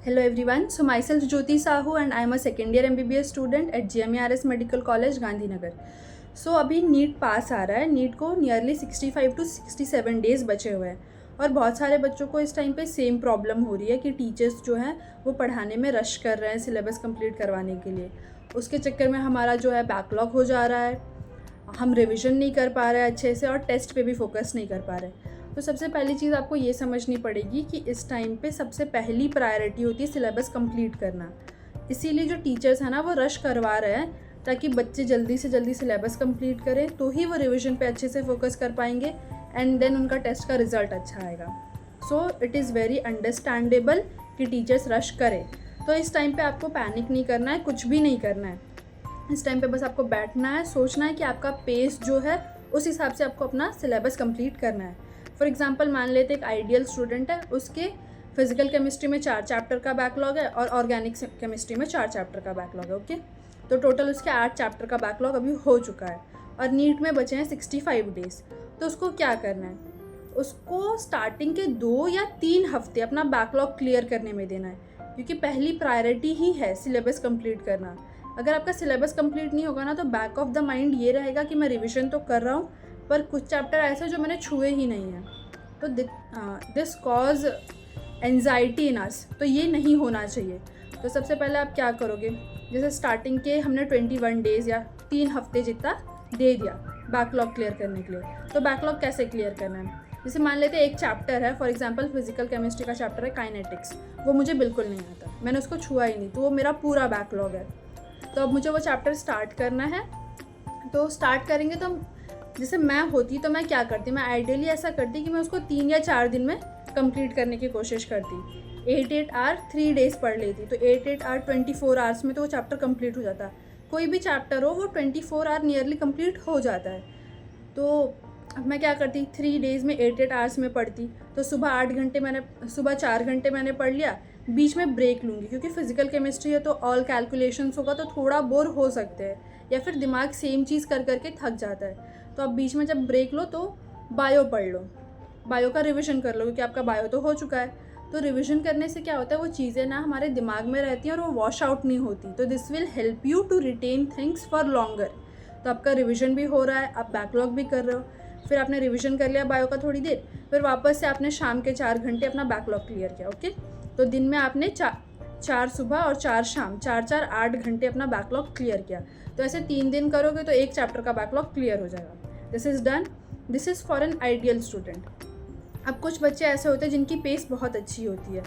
Hello everyone, so myself Jyoti Sahu and I am a second year MBBS student at GMARS Medical College Gandhinagar. सो अभी NEET pass आ रहा है। NEET को nearly 65 to 67 days बचे हुए हैं और बहुत सारे बच्चों को इस टाइम पे सेम प्रॉब्लम हो रही है कि टीचर्स जो हैं वो पढ़ाने में रश कर रहे हैं सिलेबस कंप्लीट करवाने के लिए। उसके चक्कर में हमारा जो है बैकलॉग हो जा रहा है, हम रिविज़न नहीं कर पा रहे हैं अच्छे से और टेस्ट पे भी फोकस नहीं कर पा रहे। तो सबसे पहली चीज़ आपको ये समझनी पड़ेगी कि इस टाइम पे सबसे पहली प्रायोरिटी होती है सिलेबस कंप्लीट करना। इसीलिए जो टीचर्स हैं ना वो रश करवा रहे हैं ताकि बच्चे जल्दी से जल्दी सिलेबस कंप्लीट करें, तो ही वो रिवीजन पे अच्छे से फोकस कर पाएंगे एंड देन उनका टेस्ट का रिजल्ट अच्छा आएगा। So it is very understandable कि टीचर्स रश करें। तो इस टाइम पे आपको पैनिक नहीं करना है, कुछ भी नहीं करना है। इस टाइम पे बस आपको बैठना है, सोचना है कि आपका पेस जो है उस हिसाब से आपको अपना सिलेबस कंप्लीट करना है। फॉर एग्जांपल मान लेते एक आइडियल स्टूडेंट है, उसके फिजिकल केमिस्ट्री में 4 चैप्टर का बैकलॉग है और ऑर्गेनिक केमिस्ट्री में 4 चैप्टर का बैकलॉग है। ओके, तो टोटल उसके 8 चैप्टर का बैकलॉग अभी हो चुका है और नीट में बचे हैं 65 डेज़। तो उसको क्या करना है, उसको स्टार्टिंग के 2 या 3 हफ्ते अपना बैकलॉग क्लियर करने में देना है, क्योंकि पहली प्रायोरिटी ही है सिलेबस कंप्लीट करना। अगर आपका सिलेबस कंप्लीट नहीं होगा ना तो बैक ऑफ द माइंड ये रहेगा कि मैं रिविज़न तो कर रहा हूँ पर कुछ चैप्टर ऐसे जो मैंने छुए ही नहीं हैं, तो दिस कॉज एंजाइटी इन अस। तो ये नहीं होना चाहिए। तो सबसे पहले आप क्या करोगे, जैसे स्टार्टिंग के हमने 21 डेज़ या 3 हफ्ते जितना दे दिया बैकलॉग क्लियर करने के लिए। तो बैकलॉग कैसे क्लियर करना है, जैसे मान लेते एक चैप्टर है, फॉर एग्जांपल फिजिकल केमिस्ट्री का चैप्टर है काइनेटिक्स, वो मुझे बिल्कुल नहीं आता, मैंने उसको छुआ ही नहीं, तो वो मेरा पूरा बैकलॉग है। तो अब मुझे वो चैप्टर स्टार्ट करना है। तो स्टार्ट करेंगे तो जैसे मैं होती तो मैं क्या करती, मैं आइडियली ऐसा करती कि मैं उसको 3 या 4 दिन में कंप्लीट करने की कोशिश करती। 8 आवर 3 डेज़ पढ़ लेती, तो 8 आवर 24 आवर्स में तो वो चैप्टर कंप्लीट हो जाता। कोई भी चैप्टर हो वो 24 आवर नियरली कंप्लीट हो जाता है। तो मैं क्या करती, 3 डेज़ में 8 आवर्स में पढ़ती। तो सुबह 4 घंटे मैंने पढ़ लिया, बीच में ब्रेक लूँगी क्योंकि फिजिकल केमिस्ट्री है तो ऑल कैलकुलेशंस होगा तो थोड़ा बोर हो सकते हैं या फिर दिमाग सेम चीज़ कर करके थक जाता है। तो आप बीच में जब ब्रेक लो तो बायो पढ़ लो, बायो का रिवीजन कर लो क्योंकि आपका बायो तो हो चुका है। तो रिवीजन करने से क्या होता है, वो चीज़ें ना हमारे दिमाग में रहती हैं और वो वॉश आउट नहीं होती। तो this will help you to retain things for longer. तो आपका रिवीजन भी हो रहा है, आप बैकलॉग भी कर रहे हो। फिर आपने रिवीजन कर लिया बायो का थोड़ी देर, फिर वापस से आपने शाम के 4 घंटे अपना बैकलॉग क्लियर किया। ओके, तो दिन में आपने 4 सुबह और 4 शाम, 4 8 घंटे अपना बैकलॉग क्लियर किया। तो ऐसे 3 दिन करोगे तो एक चैप्टर का बैकलॉग क्लियर हो जाएगा। This is done. This is for an ideal student. अब कुछ बच्चे ऐसे होते हैं जिनकी पेस बहुत अच्छी होती है,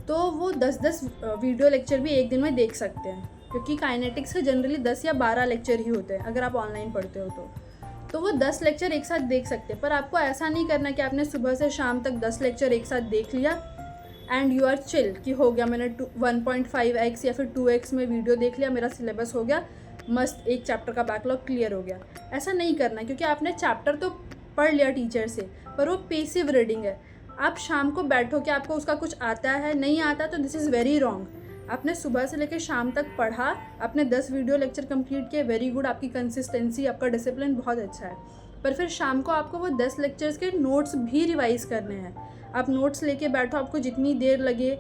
तो वो 10-10 वीडियो लेक्चर भी एक दिन में देख सकते हैं, क्योंकि काइनेटिक्स के जनरली 10 या 12 लेक्चर ही होते हैं अगर आप ऑनलाइन पढ़ते हो तो वो 10 लेक्चर एक साथ देख सकते हैं। पर आपको ऐसा नहीं करना कि आपने सुबह से शाम तक 10 लेक्चर एक साथ देख लिया एंड यू आर चिल कि हो गया, मैंने 1.5x या फिर 2x में वीडियो देख लिया, मेरा सिलेबस हो गया, मस्त एक चैप्टर का बैकलॉग क्लियर हो गया। ऐसा नहीं करना, क्योंकि आपने चैप्टर तो पढ़ लिया टीचर से पर वो पेसिव रीडिंग है। आप शाम को बैठो कि आपको उसका कुछ आता है नहीं आता, तो दिस इज़ वेरी रॉन्ग। आपने सुबह से लेकर शाम तक पढ़ा, आपने 10 वीडियो लेक्चर कंप्लीट किए, वेरी गुड, आपकी कंसिस्टेंसी, आपका डिसिप्लिन बहुत अच्छा है। पर फिर शाम को आपको वो 10 लेक्चर्स के नोट्स भी रिवाइज़ करने हैं। आप नोट्स लेके बैठो, आपको जितनी देर लगे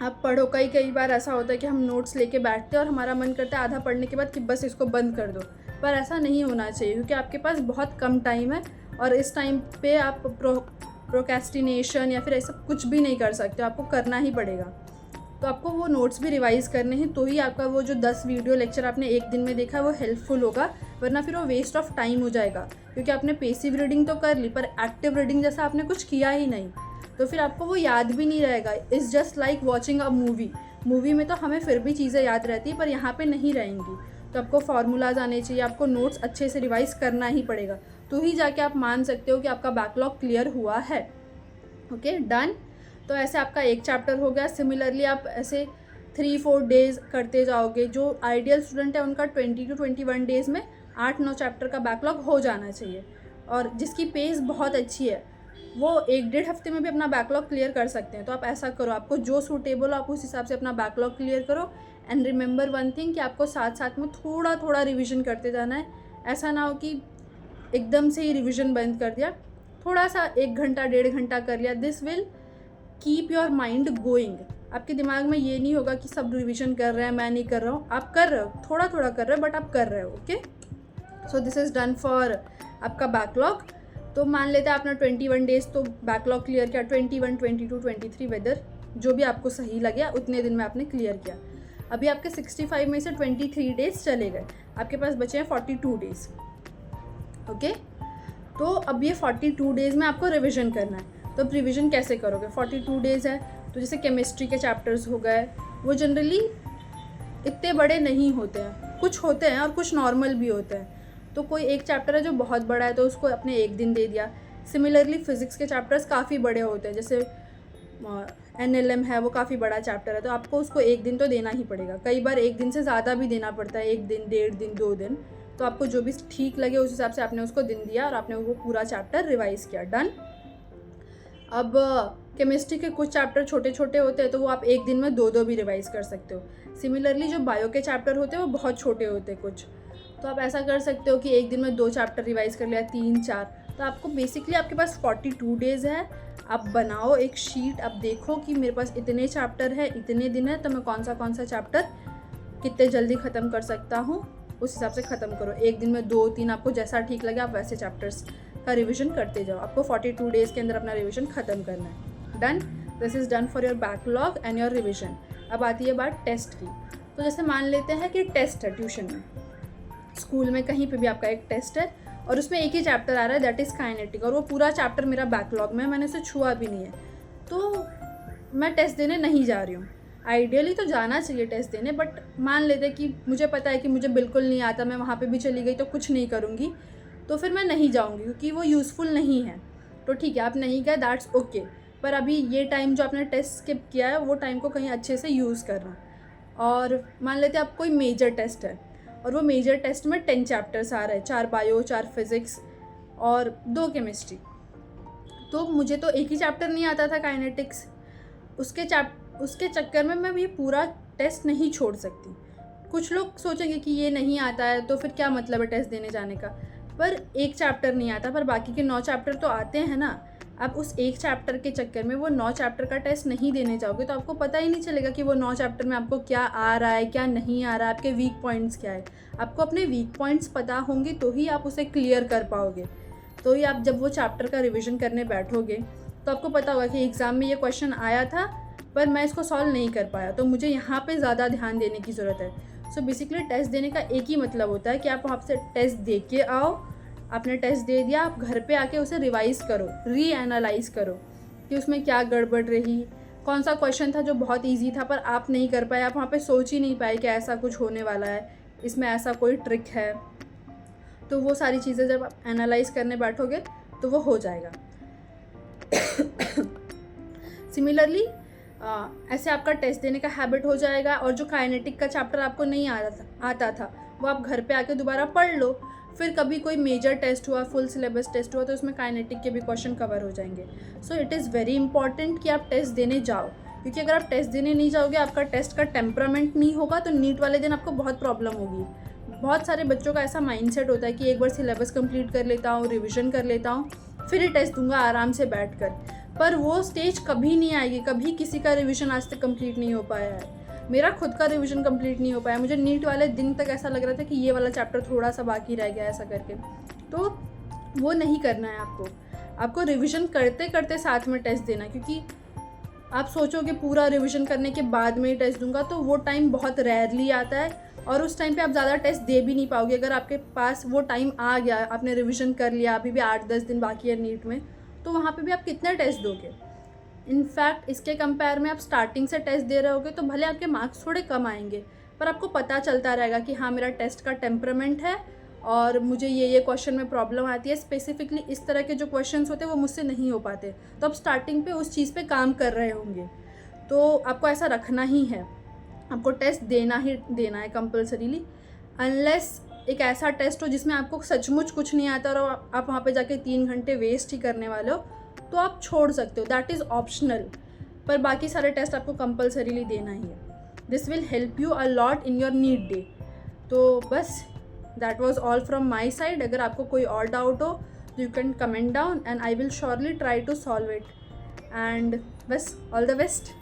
आप पढ़ो। कई बार ऐसा होता है कि हम नोट्स लेके बैठते हैं और हमारा मन करता है आधा पढ़ने के बाद कि बस इसको बंद कर दो, पर ऐसा नहीं होना चाहिए क्योंकि आपके पास बहुत कम टाइम है और इस टाइम पे आप प्रोक्रेस्टिनेशन या फिर ऐसा कुछ भी नहीं कर सकते, आपको करना ही पड़ेगा। तो आपको वो नोट्स भी रिवाइज़ करने हैं, तो ही आपका वो जो 10 वीडियो लेक्चर आपने एक दिन में देखा है वो हेल्पफुल होगा, वरना फिर वो वेस्ट ऑफ टाइम हो जाएगा क्योंकि आपने पेसिव रीडिंग तो कर ली पर एक्टिव रीडिंग जैसा आपने कुछ किया ही नहीं, तो फिर आपको वो याद भी नहीं रहेगा। It's just like watching a movie में तो हमें फिर भी चीज़ें याद रहती है पर यहाँ पे नहीं रहेंगी। तो आपको फार्मूलाज आने चाहिए, आपको नोट्स अच्छे से रिवाइज करना ही पड़ेगा, तो ही जाके आप मान सकते हो कि आपका बैकलॉग क्लियर हुआ है। Okay, done. तो ऐसे आपका एक चैप्टर हो गया। सिमिलरली आप ऐसे 3-4 डेज़ करते जाओगे। जो आइडियल स्टूडेंट है उनका 20 to 21 डेज़ में 8-9 चैप्टर का बैकलॉग हो जाना चाहिए, और जिसकी पेस बहुत अच्छी है वो 1-1.5 हफ्ते में भी अपना बैकलॉग क्लियर कर सकते हैं। तो आप ऐसा करो, आपको जो सूटेबल हो आप उस हिसाब से अपना बैकलॉग क्लियर करो। एंड रिमेंबर वन थिंग कि आपको साथ साथ में थोड़ा थोड़ा रिविज़न करते जाना है। ऐसा ना हो कि एकदम से ही रिविज़न बंद कर दिया, थोड़ा सा 1 घंटा 1.5 घंटा कर लिया। This will keep your mind going. आपके दिमाग में ये नहीं होगा कि सब रिविजन कर रहे हैं, मैं नहीं कर रहा हूँ। आप कर रहे हो, थोड़ा थोड़ा कर रहे हो, बट आप कर रहे हो। Okay, so this is done for आपका बैकलॉग। तो मान लेते हैं आपने 21 डेज़ तो बैकलॉग क्लियर किया, 21, 22, 23 वेदर जो भी आपको सही लगे उतने दिन में आपने क्लियर किया। अभी आपके 65 में से 23 डेज़ चले गए, आपके पास बचे हैं 42 डेज़। ओके, तो अब ये 42 डेज़ में आपको रिविज़न करना है। तो अब रिविज़न कैसे करोगे? 42 डेज़ है तो जैसे केमिस्ट्री के चैप्टर्स हो गए, वो जनरली इतने बड़े नहीं होते हैं, कुछ होते हैं और कुछ नॉर्मल भी होते हैं। तो कोई एक चैप्टर है जो बहुत बड़ा है तो उसको अपने एक दिन दे दिया। सिमिलरली फिज़िक्स के चैप्टर्स काफ़ी बड़े होते हैं, जैसे NLM है, वो काफ़ी बड़ा चैप्टर है, तो आपको उसको एक दिन तो देना ही पड़ेगा। कई बार एक दिन से ज़्यादा भी देना पड़ता है, 1 दिन, 1.5 दिन, 2 दिन। तो आपको जो भी ठीक लगे उस हिसाब से आपने उसको दिन दिया और आपने वो पूरा चैप्टर रिवाइज़ किया। डन। अब केमिस्ट्री के कुछ चैप्टर छोटे छोटे होते हैं तो वो आप एक दिन में 2-2 भी रिवाइज़ कर सकते हो। सिमिलरली जो बायो के चैप्टर होते हैं वो बहुत छोटे होते हैं कुछ, तो आप ऐसा कर सकते हो कि एक दिन में 2 चैप्टर रिवाइज़ कर लिया, 3-4। तो आपको बेसिकली आपके पास 42 डेज़ है। आप बनाओ एक शीट, आप देखो कि मेरे पास इतने चैप्टर है, इतने दिन है, तो मैं कौन सा चैप्टर कितने जल्दी ख़त्म कर सकता हूँ, उस हिसाब से ख़त्म करो। एक दिन में 2-3, आपको जैसा ठीक लगे आप वैसे चैप्टर्स का रिवीजन करते जाओ। आपको 42 डेज़ के अंदर अपना रिवीजन ख़त्म करना है। Done. This is done for your backlog and your revision. अब आती है बात टेस्ट की। तो जैसे मान लेते हैं कि टेस्ट है ट्यूशन में, स्कूल में, कहीं पे भी आपका एक टेस्ट है और उसमें एक ही चैप्टर आ रहा है, दैट इज़ काइनेटिक, और वो पूरा चैप्टर मेरा बैकलॉग में, मैंने उसे छुआ भी नहीं है, तो मैं टेस्ट देने नहीं जा रही हूँ। आइडियली तो जाना चाहिए टेस्ट देने, बट मान लेते कि मुझे पता है कि मुझे बिल्कुल नहीं आता, मैं वहाँ पे भी चली गई तो कुछ नहीं करूँगी, तो फिर मैं नहीं जाऊँगी क्योंकि वो यूज़फुल नहीं है। तो ठीक है, आप नहीं गए, दैट्स ओके, पर अभी ये टाइम जो आपने टेस्ट स्किप किया है वो टाइम को कहीं अच्छे से यूज़ करना। और मान लेते आप कोई मेजर टेस्ट है और वो मेजर टेस्ट में 10 चैप्टर्स आ रहे हैं, 4 बायो, 4 फिज़िक्स और 2 केमिस्ट्री। तो मुझे तो एक ही चैप्टर नहीं आता था, काइनेटिक्स, उसके चक्कर में मैं ये पूरा टेस्ट नहीं छोड़ सकती। कुछ लोग सोचेंगे कि ये नहीं आता है तो फिर क्या मतलब है टेस्ट देने जाने का, पर एक चैप्टर नहीं आता पर बाकी के 9 चैप्टर तो आते हैं ना। आप उस एक चैप्टर के चक्कर में वो 9 चैप्टर का टेस्ट नहीं देने जाओगे तो आपको पता ही नहीं चलेगा कि वो 9 चैप्टर में आपको क्या आ रहा है, क्या नहीं आ रहा है, आपके वीक पॉइंट्स क्या है। आपको अपने वीक पॉइंट्स पता होंगे तो ही आप उसे क्लियर कर पाओगे। तो ही आप जब वो चैप्टर का रिविज़न करने बैठोगे तो आपको पता होगा कि एग्ज़ाम में ये क्वेश्चन आया था पर मैं इसको सॉल्व नहीं कर पाया, तो मुझे यहाँ पे ज़्यादा ध्यान देने की ज़रूरत है। सो बेसिकली टेस्ट देने का एक ही मतलब होता है कि आप वहाँ से टेस्ट दे के आओ, आपने टेस्ट दे दिया, आप घर पे आके उसे रिवाइज़ करो, री एनालाइज़ करो कि उसमें क्या गड़बड़ रही, कौन सा क्वेश्चन था जो बहुत ईजी था पर आप नहीं कर पाए, आप वहाँ पे सोच ही नहीं पाए कि ऐसा कुछ होने वाला है, इसमें ऐसा कोई ट्रिक है। तो वो सारी चीज़ें जब आप एनालाइज़ करने बैठोगे तो वो हो जाएगा। सिमिलरली ऐसे आपका टेस्ट देने का हैबिट हो जाएगा और जो काइनेटिक का चैप्टर आपको नहीं आता था वो आप घर पे आके दोबारा पढ़ लो। फिर कभी कोई मेजर टेस्ट हुआ, फुल सिलेबस टेस्ट हुआ, तो उसमें काइनेटिक के भी क्वेश्चन कवर हो जाएंगे। So it is very important कि आप टेस्ट देने जाओ, क्योंकि अगर आप टेस्ट देने नहीं जाओगे, आपका टेस्ट का टेम्परामेंट नहीं होगा तो नीट वाले दिन आपको बहुत प्रॉब्लम होगी। बहुत सारे बच्चों का ऐसा माइंडसेट होता है कि एक बार सिलेबस कंप्लीट कर लेता हूँ, रिविज़न कर लेता हूँ, फिर ही टेस्ट दूंगा आराम से बैठकर, पर वो स्टेज कभी नहीं आएगी। कभी किसी का रिवीजन आज तक कंप्लीट नहीं हो पाया है, मेरा खुद का रिवीजन कंप्लीट नहीं हो पाया। मुझे नीट वाले दिन तक ऐसा लग रहा था कि ये वाला चैप्टर थोड़ा सा बाकी रह गया, ऐसा करके। तो वो नहीं करना है आपको रिवीजन करते करते साथ में टेस्ट देना, क्योंकि आप सोचोगे पूरा रिवीजन करने के बाद में ही टेस्ट दूंगा तो वो टाइम बहुत रेयरली आता है और उस टाइम पे आप ज़्यादा टेस्ट दे भी नहीं पाओगे। अगर आपके पास वो टाइम आ गया, आपने रिवीजन कर लिया, अभी भी 8-10 दिन बाकी है नीट में, तो वहाँ पे भी आप कितने टेस्ट दोगे। इनफैक्ट इसके कंपेयर में आप स्टार्टिंग से टेस्ट दे रहे होगे तो भले आपके मार्क्स थोड़े कम आएंगे, पर आपको पता चलता रहेगा कि हाँ मेरा टेस्ट का टेम्परामेंट है और मुझे ये क्वेश्चन में प्रॉब्लम आती है। स्पेसिफिकली इस तरह के जो क्वेश्चंस होते हैं वो मुझसे नहीं हो पाते, तो आप स्टार्टिंग पे उस चीज़ पे काम कर रहे होंगे। तो आपको ऐसा रखना ही है, आपको टेस्ट देना ही देना है कंपल्सरीली, अनलेस एक ऐसा टेस्ट हो जिसमें आपको सचमुच कुछ नहीं आता और आप वहाँ पे जाके 3 घंटे वेस्ट ही करने वाले हो, तो आप छोड़ सकते हो, दैट इज़ ऑप्शनल। पर बाकी सारे टेस्ट आपको कंपल्सरीली देना ही है। This will help you a lot in your NEET day. तो बस that was all from my side. अगर आपको कोई और डाउट हो तो you can comment down and I will surely try to solve it. And बस ऑल द बेस्ट।